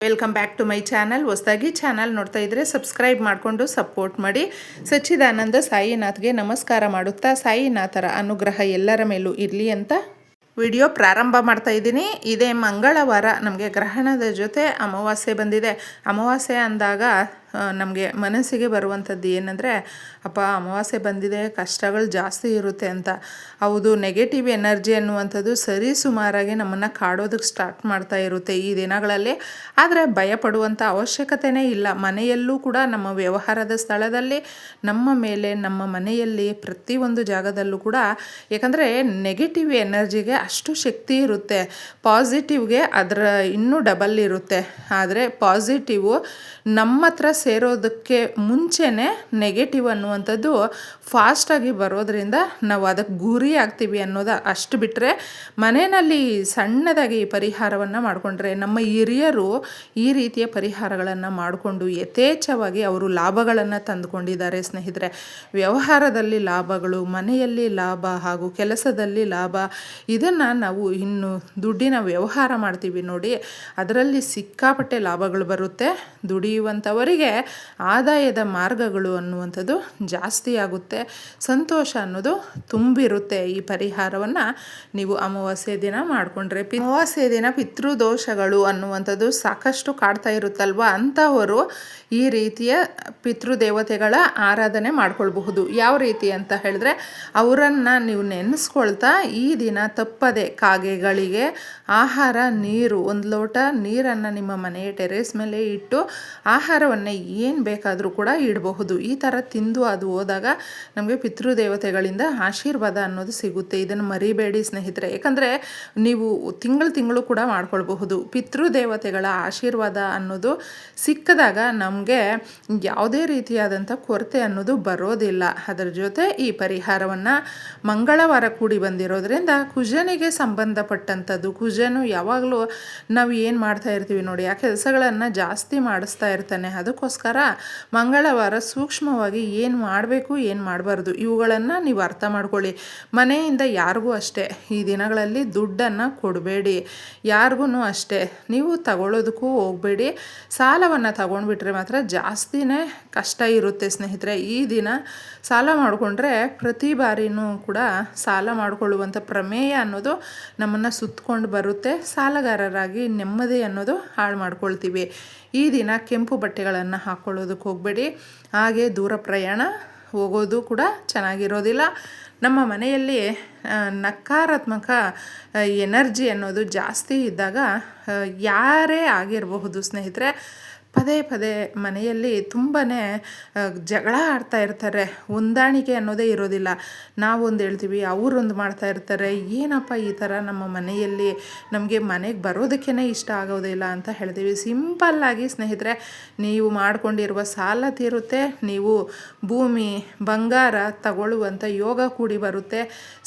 Welcome back to my channel. ಹೊಸದಾಗಿ channel ನೋಡ್ತಾ ಇದ್ದರೆ ಸಬ್ಸ್ಕ್ರೈಬ್ ಮಾಡಿಕೊಂಡು ಸಪೋರ್ಟ್ ಮಾಡಿ. ಸಚ್ಚಿದಾನಂದ ಸಾಯಿನಾಥ್ಗೆ ನಮಸ್ಕಾರ ಮಾಡುತ್ತಾ ಸಾಯಿನಾಥರ ಅನುಗ್ರಹ ಎಲ್ಲರ ಮೇಲೂ ಇರಲಿ ಅಂತ ವಿಡಿಯೋ ಪ್ರಾರಂಭ ಮಾಡ್ತಾ ಇದ್ದೀನಿ. ಇದೇ ಮಂಗಳವಾರ ನಮಗೆ ಗ್ರಹಣದ ಜೊತೆ ಅಮಾವಾಸ್ಯೆ ಬಂದಿದೆ. ಅಮಾವಾಸ್ಯೆ ಅಂದಾಗ ನಮಗೆ ಮನಸ್ಸಿಗೆ ಬರುವಂಥದ್ದು ಏನಂದರೆ, ಅಪ್ಪ ಅಮಾವಾಸ್ಯೆ ಬಂದಿದೆ, ಕಷ್ಟಗಳು ಜಾಸ್ತಿ ಇರುತ್ತೆ ಅಂತ. ಹೌದು, ನೆಗೆಟಿವ್ ಎನರ್ಜಿ ಅನ್ನುವಂಥದ್ದು ಸರಿ ಸುಮಾರಾಗಿ ನಮ್ಮನ್ನು ಕಾಡೋದಕ್ಕೆ ಸ್ಟಾರ್ಟ್ ಮಾಡ್ತಾ ಇರುತ್ತೆ ಈ ದಿನಗಳಲ್ಲಿ. ಆದರೆ ಭಯಪಡುವಂಥ ಅವಶ್ಯಕತೆಯೇ ಇಲ್ಲ. ಮನೆಯಲ್ಲೂ ಕೂಡ, ನಮ್ಮ ವ್ಯವಹಾರದ ಸ್ಥಳದಲ್ಲಿ, ನಮ್ಮ ಮೇಲೆ, ನಮ್ಮ ಮನೆಯಲ್ಲಿ, ಪ್ರತಿಯೊಂದು ಜಾಗದಲ್ಲೂ ಕೂಡ, ಯಾಕಂದರೆ ನೆಗೆಟಿವ್ ಎನರ್ಜಿಗೆ ಅಷ್ಟು ಶಕ್ತಿ ಇರುತ್ತೆ, ಪಾಸಿಟಿವ್ಗೆ ಅದರ ಇನ್ನೂ ಡಬಲ್ ಇರುತ್ತೆ. ಆದರೆ ಪಾಸಿಟಿವು ನಮ್ಮ ಹತ್ರ ಸೇರೋದಕ್ಕೆ ಮುಂಚೆನೇ ನೆಗೆಟಿವ್ ಅನ್ನುವಂಥದ್ದು ಫಾಸ್ಟಾಗಿ ಬರೋದ್ರಿಂದ ನಾವು ಅದಕ್ಕೆ ಗುರಿ ಆಗ್ತೀವಿ ಅನ್ನೋದು. ಅಷ್ಟು ಬಿಟ್ಟರೆ ಮನೆಯಲ್ಲಿ ಸಣ್ಣದಾಗಿ ಪರಿಹಾರವನ್ನು ಮಾಡಿಕೊಂಡ್ರೆ, ನಮ್ಮ ಹಿರಿಯರು ಈ ರೀತಿಯ ಪರಿಹಾರಗಳನ್ನು ಮಾಡಿಕೊಂಡು ಯಥೇಚ್ಛವಾಗಿ ಅವರು ಲಾಭಗಳನ್ನು ತಂದುಕೊಂಡಿದ್ದಾರೆ ಸ್ನೇಹಿತರೆ. ವ್ಯವಹಾರದಲ್ಲಿ ಲಾಭಗಳು, ಮನೆಯಲ್ಲಿ ಲಾಭ ಹಾಗೂ ಕೆಲಸದಲ್ಲಿ ಲಾಭ, ಇದನ್ನು ನಾವು ಇನ್ನು ದುಡ್ಡಿನ ವ್ಯವಹಾರ ಮಾಡ್ತೀವಿ ನೋಡಿ, ಅದರಲ್ಲಿ ಸಿಕ್ಕಾಪಟ್ಟೆ ಲಾಭಗಳು ಬರುತ್ತೆ. ದುಡಿಯುವಂಥವರಿಗೆ ಆದಾಯದ ಮಾರ್ಗಗಳು ಅನ್ನುವಂಥದ್ದು ಜಾಸ್ತಿ ಆಗುತ್ತೆ, ಸಂತೋಷ ಅನ್ನೋದು ತುಂಬಿರುತ್ತೆ. ಈ ಪರಿಹಾರವನ್ನು ನೀವು ಅಮಾವಾಸ್ಯೆ ದಿನ ಮಾಡಿಕೊಂಡ್ರೆ, ಅಮಾವಾಸ್ಯೆ ದಿನ ಪಿತೃದೋಷಗಳು ಅನ್ನುವಂಥದ್ದು ಸಾಕಷ್ಟು ಕಾಡ್ತಾ ಇರುತ್ತಲ್ವ, ಅಂಥವರು ಈ ರೀತಿಯ ಪಿತೃದೇವತೆಗಳ ಆರಾಧನೆ ಮಾಡ್ಕೊಳ್ಬಹುದು. ಯಾವ ರೀತಿ ಅಂತ ಹೇಳಿದ್ರೆ, ಅವರನ್ನು ನೀವು ನೆನೆಸ್ಕೊಳ್ತಾ ಈ ದಿನ ತಪ್ಪದೆ ಕಾಗೆಗಳಿಗೆ ಆಹಾರ, ನೀರು, ಒಂದು ಲೋಟ ನೀರನ್ನು ನಿಮ್ಮ ಮನೆಯ ಟೆರೇಸ್ ಮೇಲೆ ಇಟ್ಟು ಆಹಾರವನ್ನು ಏನು ಬೇಕಾದರೂ ಕೂಡ ಇಡಬಹುದು. ಈ ಥರ ತಿಂದು ಅದು ಹೋದಾಗ ನಮಗೆ ಪಿತೃದೇವತೆಗಳಿಂದ ಆಶೀರ್ವಾದ ಅನ್ನೋದು ಸಿಗುತ್ತೆ. ಇದನ್ನು ಮರಿಬೇಡಿ ಸ್ನೇಹಿತರೆ. ಯಾಕಂದರೆ ನೀವು ತಿಂಗಳು ಕೂಡ ಮಾಡ್ಕೊಳ್ಬಹುದು. ಪಿತೃದೇವತೆಗಳ ಆಶೀರ್ವಾದ ಅನ್ನೋದು ಸಿಕ್ಕಿದಾಗ ನಮಗೆ ಯಾವುದೇ ರೀತಿಯಾದಂಥ ಕೊರತೆ ಅನ್ನೋದು ಬರೋದಿಲ್ಲ. ಅದರ ಜೊತೆ ಈ ಪರಿಹಾರವನ್ನು ಮಂಗಳವಾರ ಕೂಡಿ ಬಂದಿರೋದ್ರಿಂದ ಕುಜನಿಗೆ ಸಂಬಂಧಪಟ್ಟಂಥದ್ದು. ಕುಜನು ಯಾವಾಗಲೂ ನಾವು ಏನು ಮಾಡ್ತಾ ಇರ್ತೀವಿ ನೋಡಿ, ಆ ಕೆಲಸಗಳನ್ನು ಜಾಸ್ತಿ ಮಾಡಿಸ್ತಾ ಇರ್ತಾನೆ. ಅದಕ್ಕೋಸ್ಕರ ಮಂಗಳವಾರ ಸೂಕ್ಷ್ಮವಾಗಿ ಏನು ಮಾಡಬೇಕು, ಏನು ಮಾಡಬಾರ್ದು, ಇವುಗಳನ್ನು ನೀವು ಅರ್ಥ ಮಾಡ್ಕೊಳ್ಳಿ. ಮನೆಯಿಂದ ಯಾರಿಗೂ ಅಷ್ಟೇ ಈ ದಿನಗಳಲ್ಲಿ ದುಡ್ಡನ್ನು ಕೊಡಬೇಡಿ. ಯಾರಿಗೂ ಅಷ್ಟೇ ನೀವು ತಗೊಳ್ಳೋದಕ್ಕೂ ಹೋಗಬೇಡಿ. ಸಾಲವನ್ನು ತಗೊಂಡ್ಬಿಟ್ರೆ ಮಾತ್ರ ಜಾಸ್ತಿನೇ ಕಷ್ಟ ಇರುತ್ತೆ ಸ್ನೇಹಿತರೆ. ಈ ದಿನ ಸಾಲ ಮಾಡಿಕೊಂಡ್ರೆ ಪ್ರತಿ ಬಾರಿನೂ ಕೂಡ ಸಾಲ ಮಾಡಿಕೊಳ್ಳುವಂಥ ಪ್ರಮೇಯ ಅನ್ನೋದು ನಮ್ಮನ್ನು ಸುತ್ತಕೊಂಡು ಬರುತ್ತೆ. ಸಾಲಗಾರರಾಗಿ ನೆಮ್ಮದಿ ಅನ್ನೋದು ಹಾಳು ಮಾಡ್ಕೊಳ್ತೀವಿ. ಈ ದಿನ ಕೆಂಪು ಬಟ್ಟೆಗಳನ್ನು ಹಾಕ್ಕೊಳ್ಳೋದಕ್ಕೆ ಹೋಗಬೇಡಿ. ಹಾಗೆ ದೂರ ಪ್ರಯಾಣ ಹೋಗೋದು ಕೂಡ ಚೆನ್ನಾಗಿರೋದಿಲ್ಲ. ನಮ್ಮ ಮನೆಯಲ್ಲಿ ನಕಾರಾತ್ಮಕ ಎನರ್ಜಿ ಅನ್ನೋದು ಜಾಸ್ತಿ ಇದ್ದಾಗ ಯಾರೇ ಆಗಿರಬಹುದು ಸ್ನೇಹಿತರೆ, ಪದೇ ಮನೆಯಲ್ಲಿ ತುಂಬಾ ಜಗಳ ಆಡ್ತಾ ಇರ್ತಾರೆ. ಹೊಂದಾಣಿಕೆ ಅನ್ನೋದೇ ಇರೋದಿಲ್ಲ. ನಾವೊಂದು ಹೇಳ್ತೀವಿ, ಅವರೊಂದು ಮಾಡ್ತಾ ಇರ್ತಾರೆ. ಏನಪ್ಪ ಈ ಥರ ನಮ್ಮ ಮನೆಯಲ್ಲಿ ನಮಗೆ ಮನೆಗೆ ಬರೋದಕ್ಕೇ ಇಷ್ಟ ಆಗೋದಿಲ್ಲ ಅಂತ ಹೇಳ್ತೀವಿ. ಸಿಂಪಲ್ಲಾಗಿ ಸ್ನೇಹಿತರೆ, ನೀವು ಮಾಡಿಕೊಂಡಿರುವ ಸಾಲ ತೀರುತ್ತೆ, ನೀವು ಭೂಮಿ ಬಂಗಾರ ತಗೊಳ್ಳುವಂಥ ಯೋಗ ಕೂಡಿ ಬರುತ್ತೆ.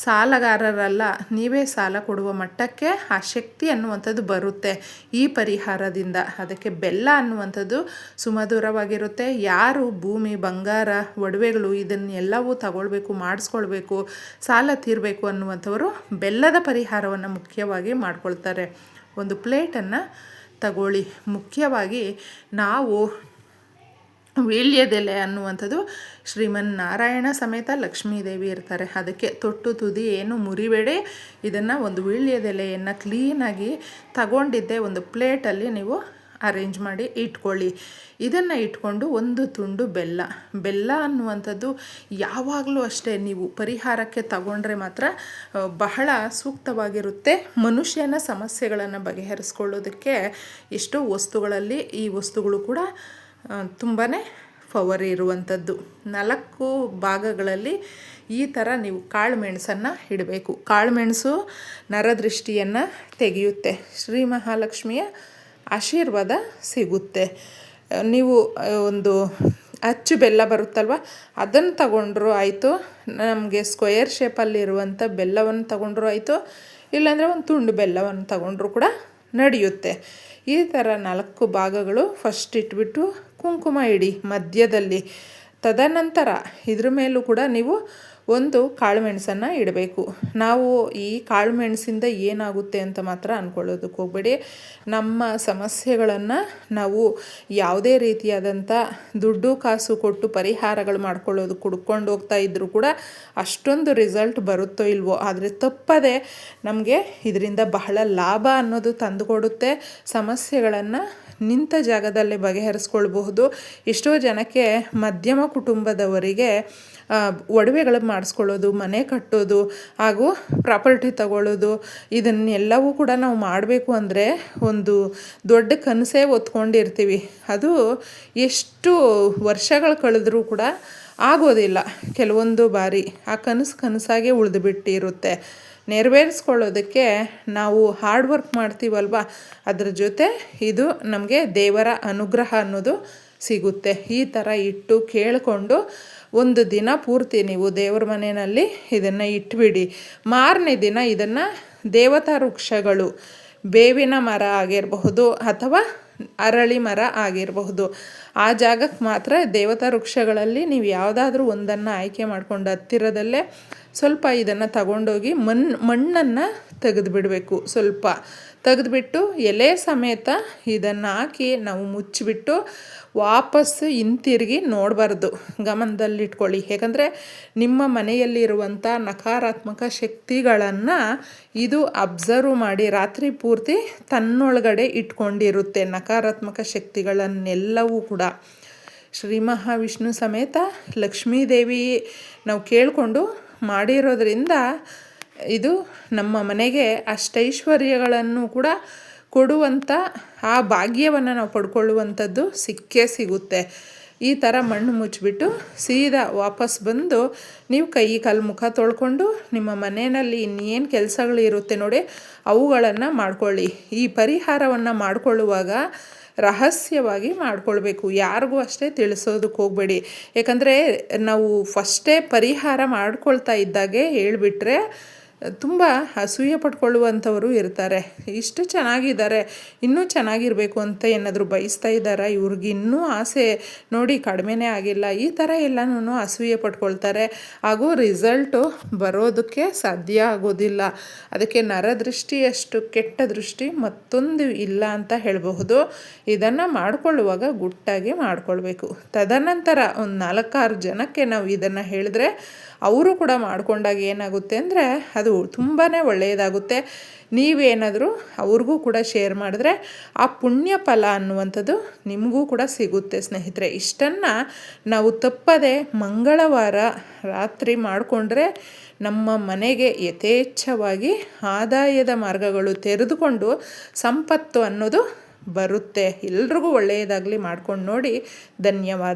ಸಾಲಗಾರರಲ್ಲ, ನೀವೇ ಸಾಲ ಕೊಡುವ ಮಟ್ಟಕ್ಕೆ ಆ ಶಕ್ತಿ ಅನ್ನುವಂಥದ್ದು ಬರುತ್ತೆ ಈ ಪರಿಹಾರದಿಂದ. ಅದಕ್ಕೆ ಬೆಲ್ಲ ಅನ್ನುವಂಥದ್ದು ಸುಮಧುರವಾಗಿರುತ್ತೆ. ಯಾರು ಭೂಮಿ ಬಂಗಾರ ಒಡವೆಗಳು ಇದನ್ನೆಲ್ಲವೂ ತಗೊಳ್ಬೇಕು, ಮಾಡಿಸ್ಕೊಳ್ಬೇಕು, ಸಾಲ ತೀರಬೇಕು ಅನ್ನುವಂಥವರು ಬೆಲ್ಲದ ಪರಿಹಾರವನ್ನು ಮುಖ್ಯವಾಗಿ ಮಾಡ್ಕೊಳ್ತಾರೆ. ಒಂದು ಪ್ಲೇಟನ್ನು ತಗೊಳ್ಳಿ. ಮುಖ್ಯವಾಗಿ ನಾವು ವೀಳ್ಯದೆಲೆ ಅನ್ನುವಂಥದ್ದು ಶ್ರೀಮನ್ನಾರಾಯಣ ಸಮೇತ ಲಕ್ಷ್ಮೀದೇವಿ ಇರ್ತಾರೆ. ಅದಕ್ಕೆ ತೊಟ್ಟು ತುದಿ ಏನು ಮುರಿಬೇಡಿ. ಇದನ್ನು ಒಂದು ವೀಳ್ಯದೆಲೆಯನ್ನು ಕ್ಲೀನಾಗಿ ತಗೊಂಡಿದ್ದೆ ಒಂದು ಪ್ಲೇಟಲ್ಲಿ ನೀವು ಅರೇಂಜ್ ಮಾಡಿ ಇಟ್ಕೊಳ್ಳಿ. ಇದನ್ನು ಇಟ್ಕೊಂಡು ಒಂದು ತುಂಡು ಬೆಲ್ಲ ಅನ್ನುವಂಥದ್ದು ಯಾವಾಗಲೂ ಅಷ್ಟೇ ನೀವು ಪರಿಹಾರಕ್ಕೆ ತಗೊಂಡ್ರೆ ಮಾತ್ರ ಬಹಳ ಸೂಕ್ತವಾಗಿರುತ್ತೆ. ಮನುಷ್ಯನ ಸಮಸ್ಯೆಗಳನ್ನು ಬಗೆಹರಿಸ್ಕೊಳ್ಳೋದಕ್ಕೆ ಎಷ್ಟೋ ವಸ್ತುಗಳಲ್ಲಿ ಈ ವಸ್ತುಗಳು ಕೂಡ ತುಂಬಾ ಪವರ್ ಇರುವಂಥದ್ದು. 4 ಭಾಗಗಳಲ್ಲಿ ಈ ಥರ ನೀವು ಕಾಳು ಮೆಣಸನ್ನು ಇಡಬೇಕು. ಕಾಳು ಮೆಣಸು ನರದೃಷ್ಟಿಯನ್ನು ತೆಗೆಯುತ್ತೆ. ಶ್ರೀ ಮಹಾಲಕ್ಷ್ಮಿಯ ಆಶೀರ್ವಾದ ಸಿಗುತ್ತೆ. ನೀವು ಒಂದು ಅಚ್ಚು ಬೆಲ್ಲ ಬರುತ್ತಲ್ವ, ಅದನ್ನು ತಗೊಂಡ್ರೂ ಆಯಿತು, ನಮಗೆ ಸ್ಕ್ವೇರ್ ಶೇಪಲ್ಲಿರುವಂಥ ಬೆಲ್ಲವನ್ನು ತಗೊಂಡ್ರೂ ಆಯಿತು, ಇಲ್ಲಾಂದರೆ ಒಂದು ತುಂಡು ಬೆಲ್ಲವನ್ನು ತಗೊಂಡ್ರೂ ಕೂಡ ನಡೆಯುತ್ತೆ. ಈ ಥರ 4 ಭಾಗಗಳು ಫಸ್ಟ್ ಇಟ್ಬಿಟ್ಟು ಕುಂಕುಮ ಇಡಿ ಮಧ್ಯದಲ್ಲಿ. ತದನಂತರ ಇದ್ರ ಮೇಲೂ ಕೂಡ ನೀವು ಒಂದು ಕಾಳುಮೆಣಸನ್ನು ಇಡಬೇಕು. ನಾವು ಈ ಕಾಳುಮೆಣಸಿಂದ ಏನಾಗುತ್ತೆ ಅಂತ ಮಾತ್ರ ಅಂದ್ಕೊಳ್ಳೋದಕ್ಕೆ ಹೋಗಬೇಡಿ. ನಮ್ಮ ಸಮಸ್ಯೆಗಳನ್ನು ನಾವು ಯಾವುದೇ ರೀತಿಯಾದಂಥ ದುಡ್ಡು ಕಾಸು ಕೊಟ್ಟು ಪರಿಹಾರಗಳು ಮಾಡ್ಕೊಳ್ಳೋದು ಕುಡ್ಕೊಂಡು ಹೋಗ್ತಾ ಇದ್ದರೂ ಕೂಡ ಅಷ್ಟೊಂದು ರಿಸಲ್ಟ್ ಬರುತ್ತೋ ಇಲ್ವೋ, ಆದರೆ ತಪ್ಪದೆ ನಮಗೆ ಇದರಿಂದ ಬಹಳ ಲಾಭ ಅನ್ನೋದು ತಂದುಕೊಡುತ್ತೆ. ಸಮಸ್ಯೆಗಳನ್ನು ನಿಂತ ಜಾಗದಲ್ಲೇ ಬಗೆಹರಿಸ್ಕೊಳ್ಬಹುದು. ಎಷ್ಟೋ ಜನಕ್ಕೆ ಮಧ್ಯಮ ಕುಟುಂಬದವರಿಗೆ ಒಡವೆಗಳು ಮಾಡಿಸ್ಕೊಳ್ಳೋದು, ಮನೆ ಕಟ್ಟೋದು ಹಾಗೂ ಪ್ರಾಪರ್ಟಿ ತಗೊಳ್ಳೋದು, ಇದನ್ನೆಲ್ಲವೂ ಕೂಡ ನಾವು ಮಾಡಬೇಕು ಅಂದರೆ ಒಂದು ದೊಡ್ಡ ಕನಸೇ ಹೊತ್ಕೊಂಡಿರ್ತೀವಿ. ಅದು ಎಷ್ಟು ವರ್ಷಗಳು ಕಳೆದ್ರೂ ಕೂಡ ಆಗೋದಿಲ್ಲ. ಕೆಲವೊಂದು ಬಾರಿ ಆ ಕನಸಾಗೆ ಉಳಿದುಬಿಟ್ಟಿರುತ್ತೆ. ನೆರವೇರಿಸ್ಕೊಳ್ಳೋದಕ್ಕೆ ನಾವು ಹಾರ್ಡ್ ವರ್ಕ್ ಮಾಡ್ತೀವಲ್ವ, ಅದ್ರ ಜೊತೆ ಇದು ನಮಗೆ ದೇವರ ಅನುಗ್ರಹ ಅನ್ನೋದು ಸಿಗುತ್ತೆ. ಈ ಥರ ಇಟ್ಟು ಕೇಳಿಕೊಂಡು ಒಂದು ದಿನ ಪೂರ್ತಿ ನೀವು ದೇವರ ಮನೆಯಲ್ಲಿ ಇದನ್ನು ಇಟ್ಬಿಡಿ. ಮಾರನೇ ದಿನ ಇದನ್ನು ದೇವತಾ ವೃಕ್ಷಗಳು, ಬೇವಿನ ಮರ ಆಗಿರಬಹುದು ಅಥವಾ ಅರಳಿ ಮರ ಆಗಿರಬಹುದು, ಆ ಜಾಗಕ್ಕೆ ಮಾತ್ರ ದೇವತಾ ವೃಕ್ಷಗಳಲ್ಲಿ ನೀವು ಯಾವುದಾದ್ರೂ ಒಂದನ್ನು ಆಯ್ಕೆ ಮಾಡಿಕೊಂಡು ಹತ್ತಿರದಲ್ಲೇ ಸ್ವಲ್ಪ ಇದನ್ನು ತಗೊಂಡೋಗಿ ಮಣ್ಣನ್ನು ತೆಗೆದುಬಿಡಬೇಕು. ಸ್ವಲ್ಪ ತೆಗೆದುಬಿಟ್ಟು ಎಲೆ ಸಮೇತ ಇದನ್ನು ಹಾಕಿ ನಾವು ಮುಚ್ಚಿಬಿಟ್ಟು ವಾಪಸ್ಸು ಹಿಂತಿರುಗಿ ನೋಡಬಾರ್ದು. ಗಮನದಲ್ಲಿಟ್ಕೊಳ್ಳಿ. ಯಾಕಂದರೆ ನಿಮ್ಮ ಮನೆಯಲ್ಲಿರುವಂಥ ನಕಾರಾತ್ಮಕ ಶಕ್ತಿಗಳನ್ನು ಇದು ಅಬ್ಸರ್ವ್ ಮಾಡಿ ರಾತ್ರಿ ಪೂರ್ತಿ ತನ್ನೊಳಗಡೆ ಇಟ್ಕೊಂಡಿರುತ್ತೆ. ನಕಾರಾತ್ಮಕ ಶಕ್ತಿಗಳನ್ನೆಲ್ಲವೂ ಕೂಡ ಶ್ರೀ ಮಹಾವಿಷ್ಣು ಸಮೇತ ಲಕ್ಷ್ಮೀದೇವಿ ನಾವು ಕೇಳಿಕೊಂಡು ಮಾಡಿರೋದ್ರಿಂದ ಇದು ನಮ್ಮ ಮನೆಗೆ ಅಷ್ಟೈಶ್ವರ್ಯಗಳನ್ನು ಕೂಡ ಕೊಡುವಂಥ ಆ ಭಾಗ್ಯವನ್ನು ನಾವು ಪಡ್ಕೊಳ್ಳುವಂಥದ್ದು ಸಿಕ್ಕೇ ಸಿಗುತ್ತೆ. ಈ ಥರ ಮಣ್ಣು ಮುಚ್ಚಿಬಿಟ್ಟು ಸೀದಾ ವಾಪಸ್ ಬಂದು ನೀವು ಕೈ ಕಾಲು ಮುಖ ತೊಳ್ಕೊಂಡು ನಿಮ್ಮ ಮನೆಯಲ್ಲಿ ಇನ್ನೇನು ಕೆಲಸಗಳಿರುತ್ತೆ ನೋಡಿ ಅವುಗಳನ್ನು ಮಾಡ್ಕೊಳ್ಳಿ. ಈ ಪರಿಹಾರವನ್ನು ಮಾಡಿಕೊಳ್ಳುವಾಗ ರಹಸ್ಯವಾಗಿ ಮಾಡ್ಕೊಳ್ಬೇಕು. ಯಾರಿಗೂ ಅಷ್ಟೇ ತಿಳಿಸೋದಕ್ಕೆ ಹೋಗಬೇಡಿ. ಯಾಕಂದರೆ ನಾವು ಫಸ್ಟೇ ಪರಿಹಾರ ಮಾಡ್ಕೊಳ್ತಾ ಇದ್ದಾಗೆ ಹೇಳಿಬಿಟ್ರೆ ತುಂಬ ಅಸೂಯೆ ಪಡ್ಕೊಳ್ಳುವಂಥವರು ಇರ್ತಾರೆ. ಇಷ್ಟು ಚೆನ್ನಾಗಿದ್ದಾರೆ, ಇನ್ನೂ ಚೆನ್ನಾಗಿರಬೇಕು ಅಂತ ಏನಾದರೂ ಬಯಸ್ತಾ ಇದ್ದಾರೆ, ಇವ್ರಿಗೆ ಇನ್ನೂ ಆಸೆ ನೋಡಿ ಕಡಿಮೆನೇ ಆಗಿಲ್ಲ, ಈ ಥರ ಎಲ್ಲನೂ ಅಸೂಯೆ ಪಡ್ಕೊಳ್ತಾರೆ. ಹಾಗೂ ರಿಸಲ್ಟು ಬರೋದಕ್ಕೆ ಸಾಧ್ಯ ಆಗೋದಿಲ್ಲ. ಅದಕ್ಕೆ ನರದೃಷ್ಟಿಯಷ್ಟು ಕೆಟ್ಟ ದೃಷ್ಟಿ ಮತ್ತೊಂದು ಇಲ್ಲ ಅಂತ ಹೇಳಬಹುದು. ಇದನ್ನು ಮಾಡಿಕೊಳ್ಳುವಾಗ ಗುಟ್ಟಾಗಿ ಮಾಡಿಕೊಳ್ಬೇಕು. ತದನಂತರ ಒಂದು 4-6 ಜನಕ್ಕೆ ನಾವು ಇದನ್ನು ಹೇಳಿದ್ರೆ ಅವರು ಕೂಡ ಮಾಡಿಕೊಂಡಾಗ ಏನಾಗುತ್ತೆ ಅಂದರೆ ಅದು ತುಂಬಾ ಒಳ್ಳೆಯದಾಗುತ್ತೆ. ನೀವೇನಾದರೂ ಅವ್ರಿಗೂ ಕೂಡ ಶೇರ್ ಮಾಡಿದ್ರೆ ಆ ಪುಣ್ಯ ಫಲ ಅನ್ನುವಂಥದ್ದು ನಿಮಗೂ ಕೂಡ ಸಿಗುತ್ತೆ ಸ್ನೇಹಿತರೆ. ಇಷ್ಟನ್ನು ನಾವು ತಪ್ಪದೆ ಮಂಗಳವಾರ ರಾತ್ರಿ ಮಾಡಿಕೊಂಡ್ರೆ ನಮ್ಮ ಮನೆಗೆ ಯಥೇಚ್ಛವಾಗಿ ಆದಾಯದ ಮಾರ್ಗಗಳು ತೆರೆದುಕೊಂಡು ಸಂಪತ್ತು ಅನ್ನೋದು ಬರುತ್ತೆ. ಎಲ್ರಿಗೂ ಒಳ್ಳೆಯದಾಗಲಿ. ಮಾಡ್ಕೊಂಡು ನೋಡಿ. ಧನ್ಯವಾದ.